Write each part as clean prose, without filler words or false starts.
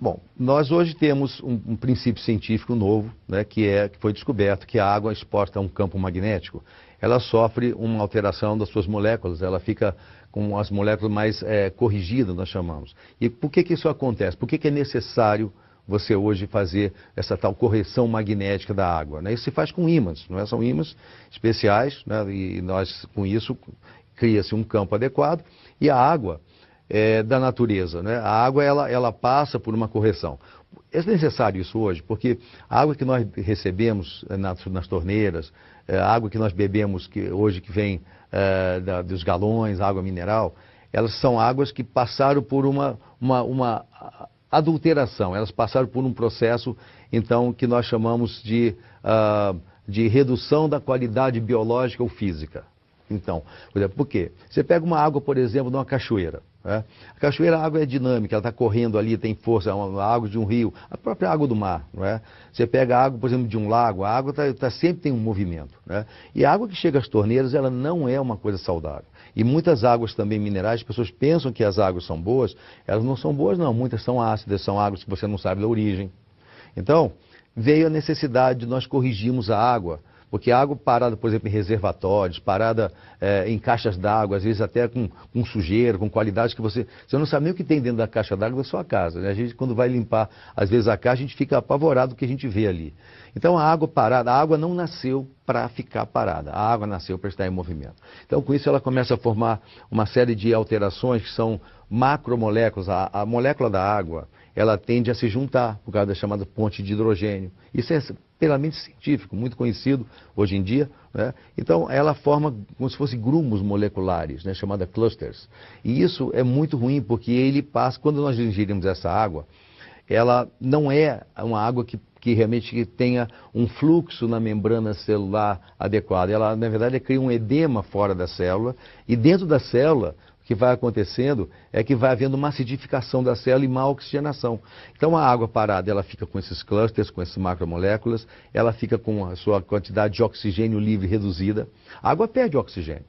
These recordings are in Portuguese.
Bom, nós hoje temos um princípio científico novo, né, que foi descoberto que a água exposta a um campo magnético, ela sofre uma alteração das suas moléculas, ela fica com as moléculas mais corrigidas, nós chamamos. E por que isso acontece? Por que é necessário você hoje fazer essa tal correção magnética da água, né? Isso se faz com ímãs, não é? São ímãs especiais, né? E nós, com isso, cria-se um campo adequado e a água da natureza, né? A água, ela passa por uma correção. É necessário isso hoje, porque a água que nós recebemos nas torneiras, a água que nós bebemos hoje que vem dos galões, água mineral, elas são águas que passaram por uma adulteração, elas passaram por um processo, então, que nós chamamos de redução da qualidade biológica ou física. Então, por exemplo, por quê? Você pega uma água, por exemplo, de uma cachoeira, né? A cachoeira, a água é dinâmica, ela está correndo ali, tem força, é uma água de um rio, a própria água do mar, não é? Você pega a água, por exemplo, de um lago, a água sempre tem um movimento, né? E a água que chega às torneiras, ela não é uma coisa saudável. E muitas águas também minerais, as pessoas pensam que as águas são boas, elas não são boas não, muitas são ácidas, são águas que você não sabe da origem. Então, veio a necessidade de nós corrigirmos a água, porque a água parada, por exemplo, em reservatórios, parada em caixas d'água, às vezes até com sujeira, com qualidade que você não sabe nem o que tem dentro da caixa d'água da sua casa, né? A gente, quando vai limpar, às vezes, a caixa, a gente fica apavorado do que a gente vê ali. Então, a água parada, a água não nasceu para ficar parada, a água nasceu para estar em movimento. Então, com isso, ela começa a formar uma série de alterações que são macromoléculas. A molécula da água, ela tende a se juntar por causa da chamada ponte de hidrogênio. Isso é plenamente científico, muito conhecido hoje em dia, né? Então, ela forma como se fossem grumos moleculares, né? Chamada clusters. E isso é muito ruim, porque ele passa, quando nós ingerimos essa água, ela não é uma água que realmente tenha um fluxo na membrana celular adequado. Ela, na verdade, cria um edema fora da célula, e dentro da célula, que vai acontecendo é que vai havendo uma acidificação da célula e má oxigenação. Então a água parada, ela fica com esses clusters, com essas macromoléculas, ela fica com a sua quantidade de oxigênio livre reduzida. A água perde oxigênio.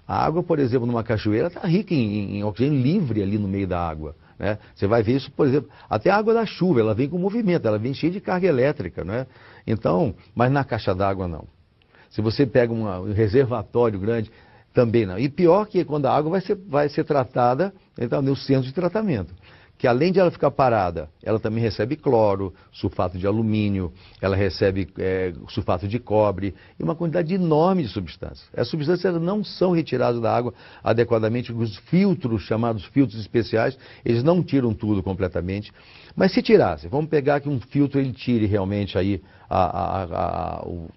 A água, por exemplo, numa cachoeira está rica em oxigênio livre ali no meio da água, né? Você vai ver isso, por exemplo, até a água da chuva, ela vem com movimento, ela vem cheia de carga elétrica, né? Então, mas na caixa d'água não. Se você pega um reservatório grande, também não. E pior que quando a água vai ser tratada, então, no centro de tratamento, que além de ela ficar parada, ela também recebe cloro, sulfato de alumínio, ela recebe sulfato de cobre e uma quantidade enorme de substâncias. As substâncias não são retiradas da água adequadamente, os filtros, chamados filtros especiais, eles não tiram tudo completamente. Mas se tirasse, vamos pegar que um filtro ele tire realmente aí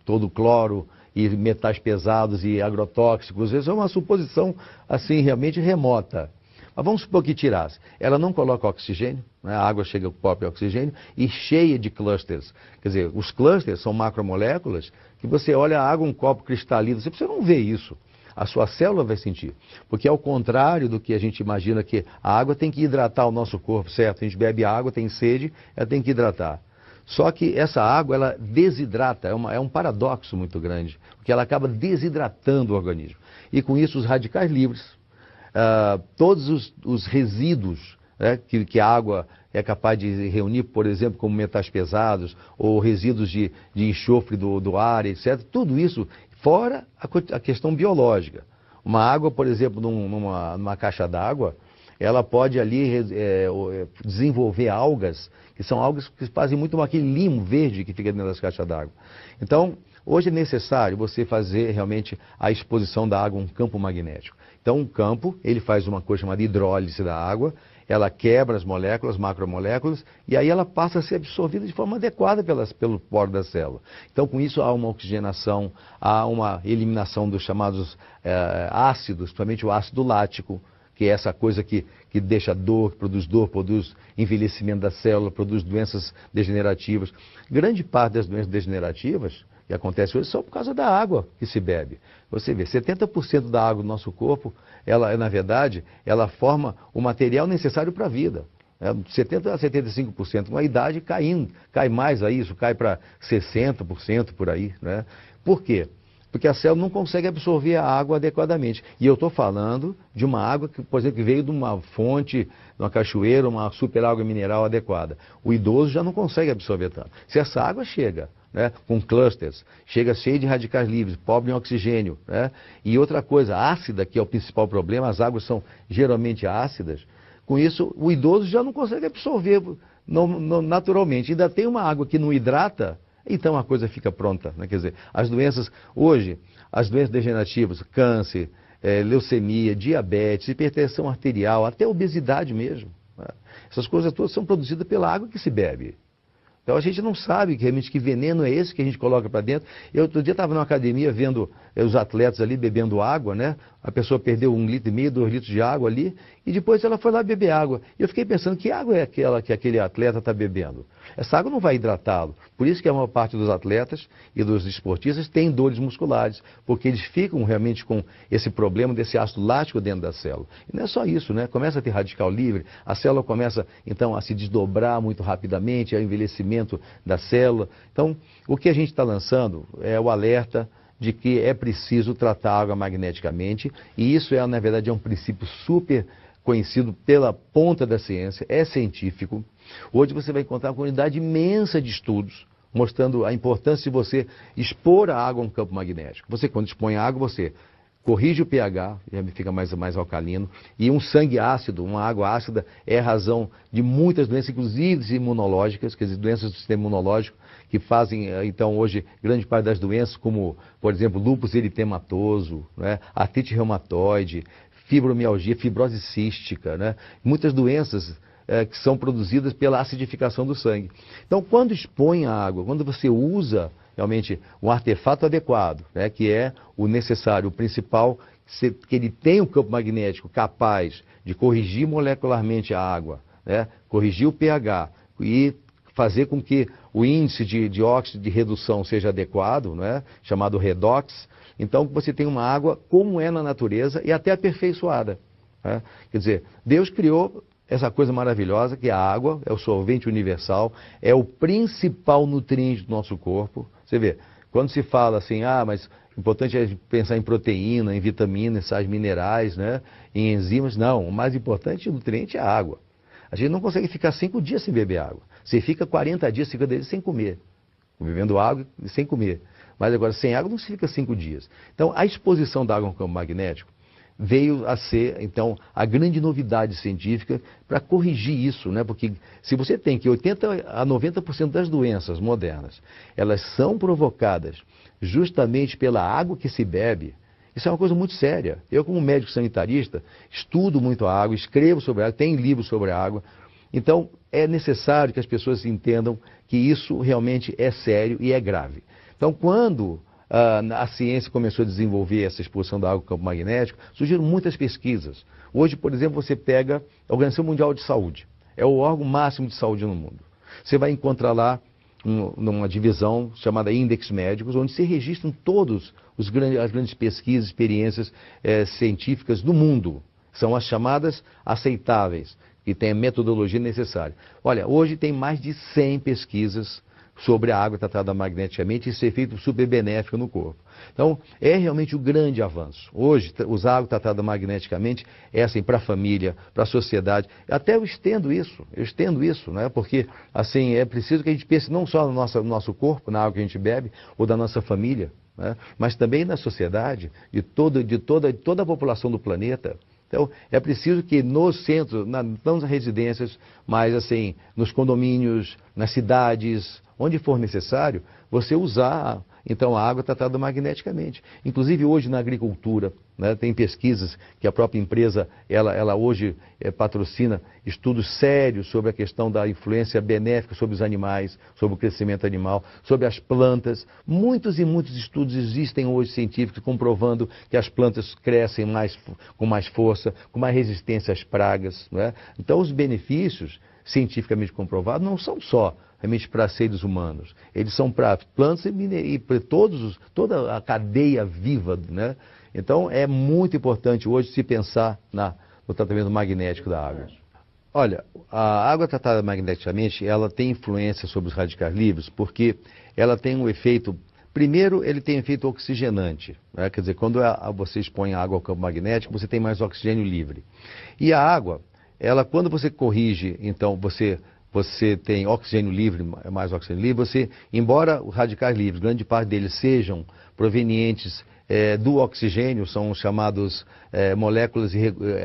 todo o cloro e metais pesados e agrotóxicos, isso é uma suposição assim realmente remota. Mas vamos supor que tirasse. Ela não coloca oxigênio, né? A água chega com o próprio oxigênio e cheia de clusters. Quer dizer, os clusters são macromoléculas que você olha a água, um copo cristalino, você não vê isso. A sua célula vai sentir. Porque ao contrário do que a gente imagina que a água tem que hidratar o nosso corpo, certo? A gente bebe água, tem sede, ela tem que hidratar. Só que essa água, ela desidrata, é um paradoxo muito grande, porque ela acaba desidratando o organismo. E com isso os radicais livres, todos os resíduos, né, que a água é capaz de reunir, por exemplo, como metais pesados, ou resíduos de enxofre do ar, etc., tudo isso, fora a questão biológica. Uma água, por exemplo, numa caixa d'água, ela pode ali desenvolver algas, que são algas que fazem muito como aquele limo verde que fica dentro das caixas d'água. Então, hoje é necessário você fazer realmente a exposição da água a um campo magnético. Então, um campo, ele faz uma coisa chamada hidrólise da água, ela quebra as moléculas, macromoléculas, e aí ela passa a ser absorvida de forma adequada pelo poro da célula. Então, com isso, há uma oxigenação, há uma eliminação dos chamados ácidos, principalmente o ácido lático, que é essa coisa que deixa dor, produz envelhecimento da célula, produz doenças degenerativas. Grande parte das doenças degenerativas que acontecem hoje são por causa da água que se bebe. Você vê, 70% da água do nosso corpo, ela, na verdade, ela forma o material necessário para a vida. 70% a 75%. Com a idade cai mais a isso, cai para 60% por aí, né? Por quê? Porque a célula não consegue absorver a água adequadamente. E eu estou falando de uma água que, por exemplo, que veio de uma fonte, de uma cachoeira, uma super água mineral adequada. O idoso já não consegue absorver tanto. Se essa água chega, né, com clusters, chega cheia de radicais livres, pobre em oxigênio, né, e outra coisa, ácida, que é o principal problema, as águas são geralmente ácidas, com isso o idoso já não consegue absorver naturalmente. Ainda tem uma água que não hidrata, então a coisa fica pronta, né? Quer dizer, as doenças, hoje, as doenças degenerativas, câncer, leucemia, diabetes, hipertensão arterial, até obesidade mesmo, né? Essas coisas todas são produzidas pela água que se bebe. Então a gente não sabe realmente que veneno é esse que a gente coloca para dentro. Eu outro dia estava numa academia vendo os atletas ali bebendo água, né? A pessoa perdeu 1,5 litro, 2 litros de água ali, e depois ela foi lá beber água. E eu fiquei pensando, que água é aquela que aquele atleta está bebendo? Essa água não vai hidratá-lo. Por isso que a maior parte dos atletas e dos esportistas tem dores musculares, porque eles ficam realmente com esse problema desse ácido lático dentro da célula. E não é só isso, né? Começa a ter radical livre, a célula começa então a se desdobrar muito rapidamente, é o envelhecimento da célula. Então, o que a gente está lançando é o alerta de que é preciso tratar a água magneticamente, e isso na verdade, é um princípio super conhecido pela ponta da ciência, é científico. Hoje você vai encontrar uma quantidade imensa de estudos mostrando a importância de você expor a água a um campo magnético. Você, quando expõe a água, você corrige o pH, já fica mais alcalino, e um sangue ácido, uma água ácida, é a razão de muitas doenças, inclusive imunológicas, quer dizer, doenças do sistema imunológico, que fazem, então, hoje, grande parte das doenças, como, por exemplo, lúpus eritematoso, né, artrite reumatoide, fibromialgia, fibrose cística, né, muitas doenças que são produzidas pela acidificação do sangue. Então, quando expõe a água, quando você usa realmente um artefato adequado, né, que é o necessário, o principal, que ele tem um campo magnético capaz de corrigir molecularmente a água, né, corrigir o pH e fazer com que o índice de óxido de redução seja adequado, né, chamado redox, então você tem uma água como é na natureza e até aperfeiçoada, né? Quer dizer, Deus criou essa coisa maravilhosa que é a água, é o solvente universal, é o principal nutriente do nosso corpo. Você vê, quando se fala assim, mas o importante é pensar em proteína, em vitaminas, sais minerais, né, em enzimas. Não, o mais importante nutriente é a água. A gente não consegue ficar 5 dias sem beber água. Você fica 40 dias, 50 dias sem comer, bebendo água e sem comer. Mas agora, sem água não se fica 5 dias. Então, a exposição da água ao campo magnético veio a ser, então, a grande novidade científica para corrigir isso, né? Porque se você tem que 80% a 90% das doenças modernas, elas são provocadas justamente pela água que se bebe, isso é uma coisa muito séria. Eu, como médico sanitarista, estudo muito a água, escrevo sobre a água, tenho livros sobre a água. Então, é necessário que as pessoas entendam que isso realmente é sério e é grave. Então, quando a ciência começou a desenvolver essa exposição da água ao campo magnético, surgiram muitas pesquisas. Hoje, por exemplo, você pega a Organização Mundial de Saúde, é o órgão máximo de saúde no mundo. Você vai encontrar lá numa divisão chamada Index Médicos, onde se registram todas as grandes pesquisas, experiências científicas do mundo. São as chamadas aceitáveis, que têm a metodologia necessária. Olha, hoje tem mais de 100 pesquisas sobre a água tratada magneticamente e esse efeito super benéfico no corpo. Então, é realmente um grande avanço. Hoje, usar água tratada magneticamente é assim para a família, para a sociedade. Até eu estendo isso, né? Porque assim, é preciso que a gente pense não só no nosso corpo, na água que a gente bebe, ou da nossa família, né? Mas também na sociedade, de toda a população do planeta. Então, é preciso que nos centros, não nas residências, mas assim, nos condomínios, nas cidades, onde for necessário, você usar, então, a água tratada magneticamente. Inclusive, hoje, na agricultura, né, tem pesquisas que a própria empresa, ela hoje patrocina estudos sérios sobre a questão da influência benéfica sobre os animais, sobre o crescimento animal, sobre as plantas. Muitos e muitos estudos existem hoje científicos comprovando que as plantas crescem com mais força, com mais resistência às pragas, né? Então, os benefícios cientificamente comprovados não são só realmente para seres humanos, eles são para plantas e para toda a cadeia viva, né? Então é muito importante hoje se pensar no tratamento magnético da água. Olha, a água tratada magneticamente, ela tem influência sobre os radicais livres porque ela tem um efeito Primeiro, ele tem efeito oxigenante, né? Quer dizer, quando você expõe a água ao campo magnético, você tem mais oxigênio livre. E a água, ela, quando você corrige, então você tem oxigênio livre, mais oxigênio livre, embora os radicais livres, grande parte deles sejam provenientes do oxigênio, são chamados moléculas,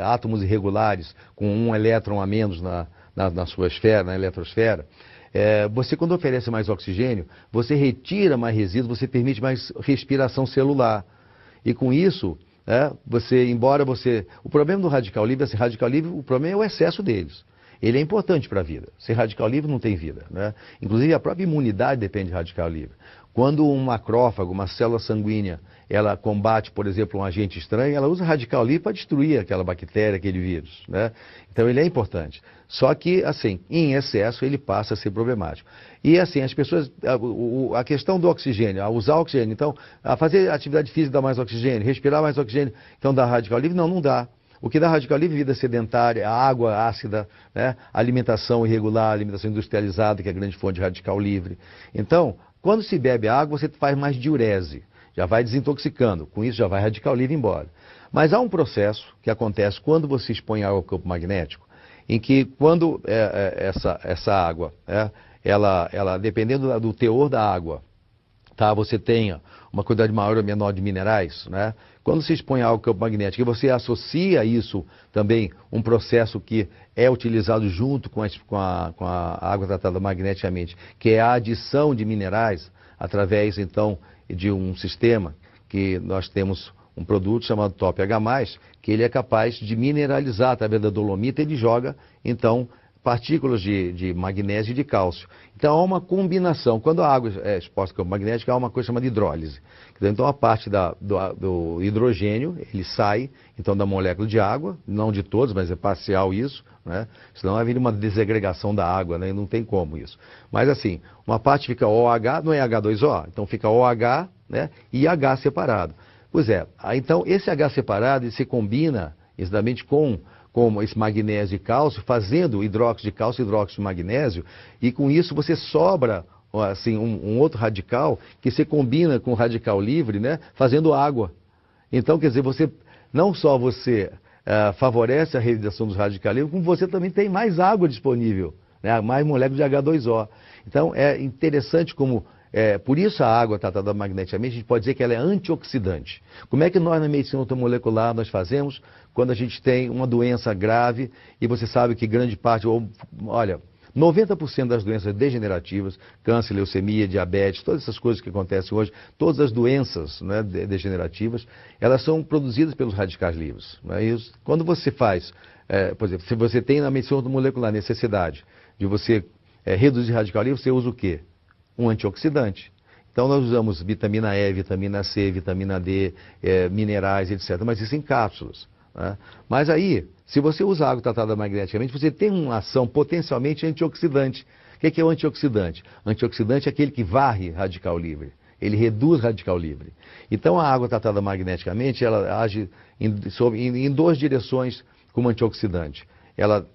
átomos irregulares, com um elétron a menos na sua esfera, na eletrosfera. Você, quando oferece mais oxigênio, você retira mais resíduos, você permite mais respiração celular. E com isso, o problema do radical livre, o problema é o excesso deles. Ele é importante para a vida. Sem radical livre não tem vida, né? Inclusive a própria imunidade depende de radical livre. Quando um macrófago, uma célula sanguínea, ela combate, por exemplo, um agente estranho, ela usa radical livre para destruir aquela bactéria, aquele vírus, né? Então ele é importante. Só que, assim, em excesso ele passa a ser problemático. E assim, as pessoas, a questão do oxigênio, a usar oxigênio, então, a fazer atividade física dá mais oxigênio, respirar mais oxigênio, então dá radical livre? Não, não dá. O que dá radical livre? Vida sedentária, água ácida, né? Alimentação irregular, alimentação industrializada, que é a grande fonte de radical livre. Então, quando se bebe água, você faz mais diurese, já vai desintoxicando, com isso já vai radical livre embora. Mas há um processo que acontece quando você expõe água ao campo magnético, em que quando essa água, ela dependendo do teor da água, tá, você tenha uma quantidade maior ou menor de minerais, né? Quando se expõe ao campo magnético e você associa isso também, um processo que é utilizado junto com a água tratada magneticamente, que é a adição de minerais, através então de um sistema que nós temos um produto chamado Top H+, que ele é capaz de mineralizar através da dolomita, ele joga então partículas de magnésio e de cálcio. Então há uma combinação. Quando a água é exposta ao campo magnético, há uma coisa chamada hidrólise. Então a parte do hidrogênio, ele sai então da molécula de água, não de todos, mas é parcial isso, né? Senão haveria uma desagregação da água, né? E não tem como isso. Mas assim, uma parte fica OH, não é H2O, então fica OH, né? E H separado. Pois é, então esse H separado ele se combina exatamente com esse magnésio e cálcio, fazendo hidróxido de cálcio e hidróxido de magnésio, e com isso você sobra assim, um outro radical que se combina com o radical livre, né, fazendo água. Então, quer dizer, não só você favorece a realização dos radicais livres, como você também tem mais água disponível, né, mais moléculas de H2O. Então, é interessante como... por isso a água tratada magneticamente, a gente pode dizer que ela é antioxidante. Como é que nós na medicina automolecular nós fazemos quando a gente tem uma doença grave e você sabe que grande parte, olha, 90% das doenças degenerativas, câncer, leucemia, diabetes, todas essas coisas que acontecem hoje, todas as doenças, né, degenerativas, elas são produzidas pelos radicais livres. Né? E quando você faz, por exemplo, se você tem na medicina automolecular necessidade de você reduzir radical livre, você usa o quê? Um antioxidante. Então nós usamos vitamina E, vitamina C, vitamina D, minerais, etc. Mas isso em cápsulas, né? Mas aí, se você usa água tratada magneticamente, você tem uma ação potencialmente antioxidante. O que é o antioxidante? Antioxidante é aquele que varre radical livre. Ele reduz radical livre. Então a água tratada magneticamente, ela age em duas direções como antioxidante. Ela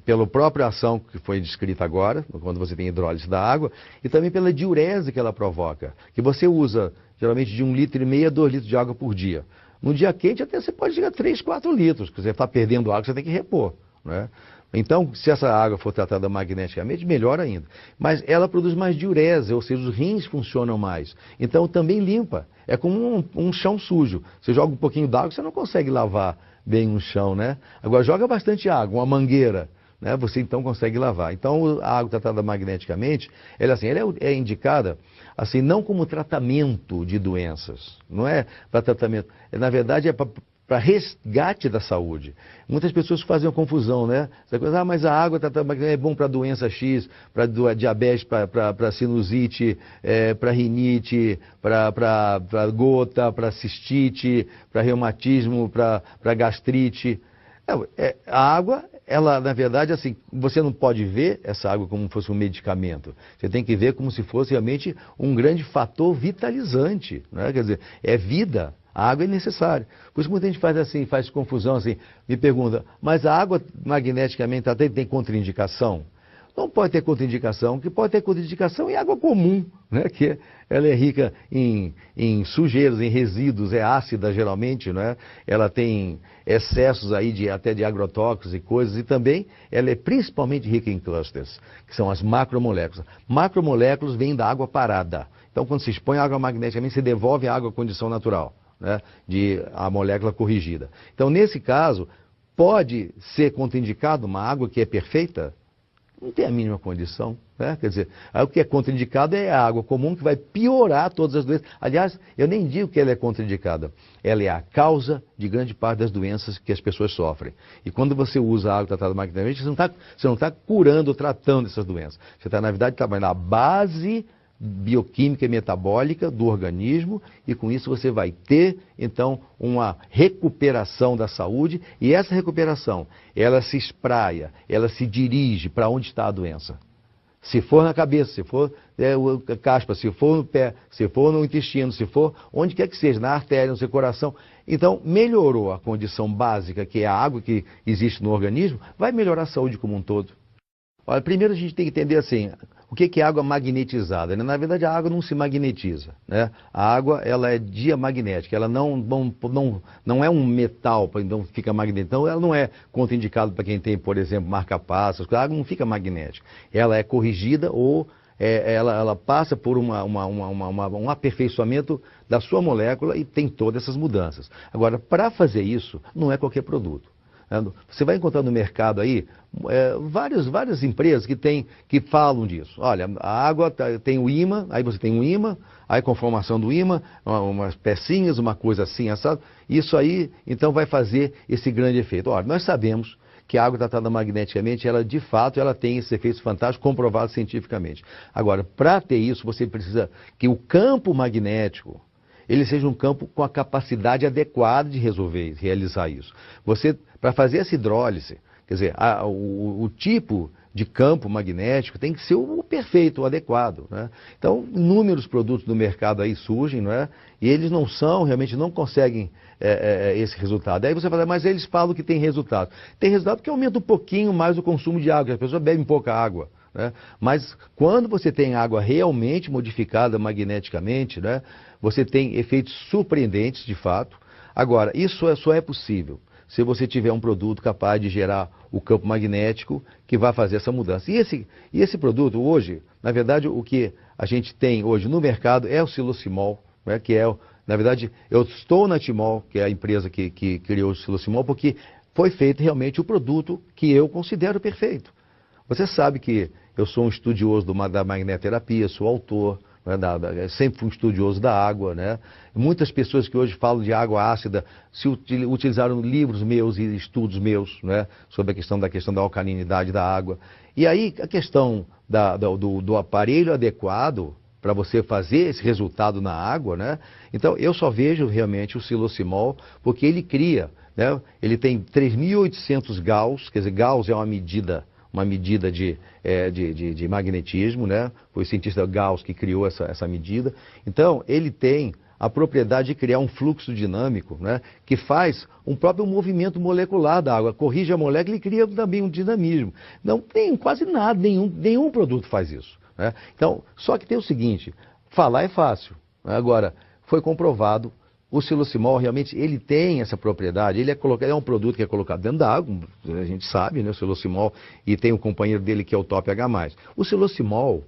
pela própria ação que foi descrita agora, quando você tem hidrólise da água, e também pela diurese que ela provoca, que você usa geralmente de 1,5 litro a 2 litros de água por dia. No dia quente até você pode chegar a 3, 4 litros, porque você está perdendo água, você tem que repor, né? Então, se essa água for tratada magneticamente, melhor ainda. Mas ela produz mais diurese, ou seja, os rins funcionam mais. Então, também limpa. É como um chão sujo. Você joga um pouquinho d'água, você não consegue lavar bem um chão, né? Agora, joga bastante água, uma mangueira, né? Você então consegue lavar. Então, a água tratada magneticamente, ela é indicada assim, não como tratamento de doenças. Não é para tratamento. Na verdade, é para resgate da saúde. Muitas pessoas fazem uma confusão, né? Essa coisa, mas a água é bom para doença X, para diabetes, para sinusite, para rinite, para gota, para cistite, para reumatismo, para gastrite. A água, ela, na verdade, assim, você não pode ver essa água como se fosse um medicamento. Você tem que ver como se fosse realmente um grande fator vitalizante, né? Quer dizer, é vida. A água é necessária. Por isso muita gente faz confusão assim, me pergunta, mas a água magneticamente tem contraindicação? não pode ter contraindicação. O que pode ter contraindicação é água comum, né? Que ela é rica em sujeiros, em resíduos, é ácida geralmente, né? Ela tem excessos aí até de agrotóxicos e coisas, e também ela é principalmente rica em clusters, que são as macromoléculas. Macromoléculas vêm da água parada. Então, quando se expõe a água magneticamente, se devolve a água à condição natural, né? De a molécula corrigida. Então, nesse caso, pode ser contraindicado uma água que é perfeita? Não tem a mínima condição, né? Quer dizer, o que é contraindicado é a água comum que vai piorar todas as doenças. Aliás, eu nem digo que ela é contraindicada. Ela é a causa de grande parte das doenças que as pessoas sofrem. E quando você usa a água tratada magneticamente, você não está curando ou tratando essas doenças. Você está, na verdade, trabalhando na base bioquímica e metabólica do organismo, e com isso você vai ter, então, uma recuperação da saúde, e essa recuperação, ela se espraia, ela se dirige para onde está a doença. Se for na cabeça, se for caspa, se for no pé, se for no intestino, se for onde quer que seja, na artéria, no seu coração. Então, melhorou a condição básica, que é a água que existe no organismo, vai melhorar a saúde como um todo. Olha, primeiro a gente tem que entender assim, o que é água magnetizada? Na verdade, a água não se magnetiza, né? A água, ela é diamagnética, ela não é um metal, então fica magnética. Então, ela não é contraindicada para quem tem, por exemplo, marca-passos, a água não fica magnética. Ela é corrigida ou ela passa por um aperfeiçoamento da sua molécula e tem todas essas mudanças. Agora, para fazer isso, não é qualquer produto. Você vai encontrar no mercado aí várias empresas que falam disso. Olha, a água tem o ímã, aí você tem um ímã, aí com a formação do ímã, umas pecinhas, uma coisa assim, assado. Isso aí, então, vai fazer esse grande efeito. Olha, nós sabemos que a água tratada magneticamente, ela de fato, ela tem esses efeitos fantásticos comprovados cientificamente. Agora, para ter isso, você precisa que o campo magnético, ele seja um campo com a capacidade adequada de realizar isso. Você, para fazer essa hidrólise, quer dizer, o tipo de campo magnético tem que ser o perfeito, o adequado, né? Então, inúmeros produtos no mercado aí surgem, não é? E eles não são, realmente não conseguem esse resultado. Aí você fala, mas eles falam que tem resultado. Tem resultado porque aumenta um pouquinho mais o consumo de água, as pessoas bebem pouca água, né? Mas quando você tem água realmente modificada magneticamente, né, você tem efeitos surpreendentes de fato. Agora, isso só é possível se você tiver um produto capaz de gerar o campo magnético que vai fazer essa mudança. E esse produto hoje, na verdade, o que a gente tem hoje no mercado é o Silocimol, né, que é, na verdade, eu estou na Timol, que é a empresa que criou o Silocimol, porque foi feito realmente o produto que eu considero perfeito. Você sabe que eu sou um estudioso da magnetoterapia, sou autor, né, sempre fui um estudioso da água, né? Muitas pessoas que hoje falam de água ácida utilizaram livros meus e estudos meus, né, sobre a questão da alcalinidade da água. E aí a questão do aparelho adequado para você fazer esse resultado na água, né? Então eu só vejo realmente o Silocimol porque ele cria, né? Ele tem 3.800 Gauss, quer dizer, Gauss é uma medida de magnetismo, né? Foi o cientista Gauss que criou essa medida. Então, ele tem a propriedade de criar um fluxo dinâmico, né, que faz um próprio movimento molecular da água, corrige a molécula e cria também um dinamismo. Não tem quase nada, nenhum produto faz isso, né? Então, só que tem o seguinte, falar é fácil, né? Agora, foi comprovado, o Silocimol realmente ele tem essa propriedade, ele é um produto que é colocado dentro da água, a gente sabe, né, o Silocimol, e tem um companheiro dele que é o Top H+. O Silocimol,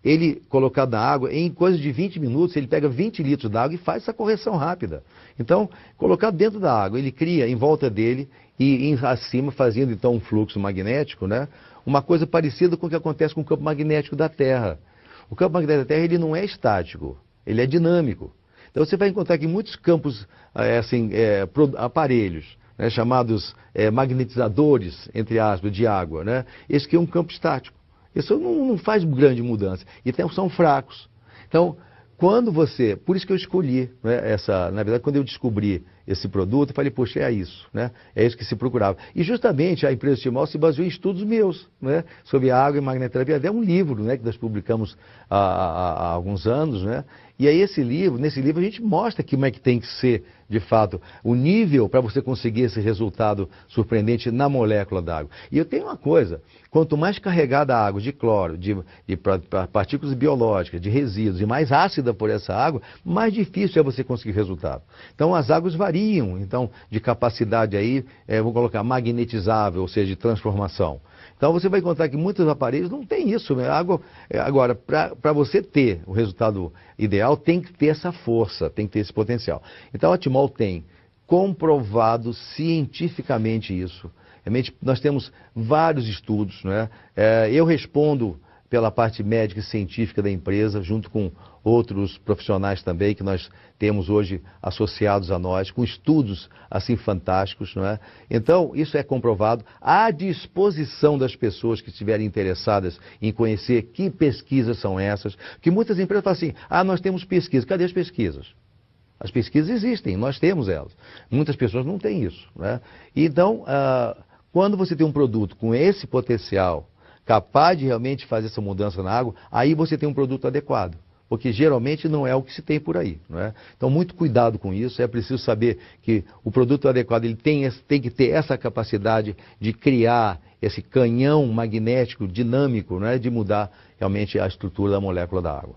ele colocado na água, em coisa de 20 minutos, ele pega 20 litros d'água e faz essa correção rápida. Então, colocado dentro da água, ele cria em volta dele e acima, fazendo então um fluxo magnético, né, uma coisa parecida com o que acontece com o campo magnético da Terra. O campo magnético da Terra ele não é estático, ele é dinâmico. Então você vai encontrar aqui muitos campos, aparelhos, né, chamados magnetizadores, entre aspas, de água, né? Esse aqui é um campo estático. Isso não faz grande mudança. E são fracos. Então, por isso que eu escolhi, né, na verdade, quando eu descobri esse produto, eu falei, poxa, é isso, né? É isso que se procurava. E justamente a empresa Timol se baseou em estudos meus, né? Sobre a água e magnetoterapia. É um livro, né? Que nós publicamos há alguns anos, né? E aí nesse livro a gente mostra como é que tem que ser, de fato, o nível para você conseguir esse resultado surpreendente na molécula da água. E eu tenho uma coisa, quanto mais carregada a água de cloro, de partículas biológicas, de resíduos, e mais ácida por essa água, mais difícil é você conseguir resultado. Então as águas variam, então, de capacidade aí, vou colocar magnetizável, ou seja, de transformação. Então você vai encontrar que muitos aparelhos não têm isso, né? Agora, para você ter o resultado ideal, tem que ter essa força, tem que ter esse potencial. Então a Timol tem comprovado cientificamente isso. Realmente, nós temos vários estudos, né? Eu respondo pela parte médica e científica da empresa, junto com outros profissionais também, que nós temos hoje associados a nós, com estudos assim fantásticos, não é? Então, isso é comprovado à disposição das pessoas que estiverem interessadas em conhecer que pesquisas são essas, que muitas empresas falam assim, nós temos pesquisas, cadê as pesquisas? As pesquisas existem, nós temos elas. Muitas pessoas não têm isso, né? Então, quando você tem um produto com esse potencial, capaz de realmente fazer essa mudança na água, aí você tem um produto adequado. Porque geralmente não é o que se tem por aí, não é? Então, muito cuidado com isso. É preciso saber que o produto adequado ele tem que ter essa capacidade de criar esse canhão magnético dinâmico, não é? De mudar realmente a estrutura da molécula da água.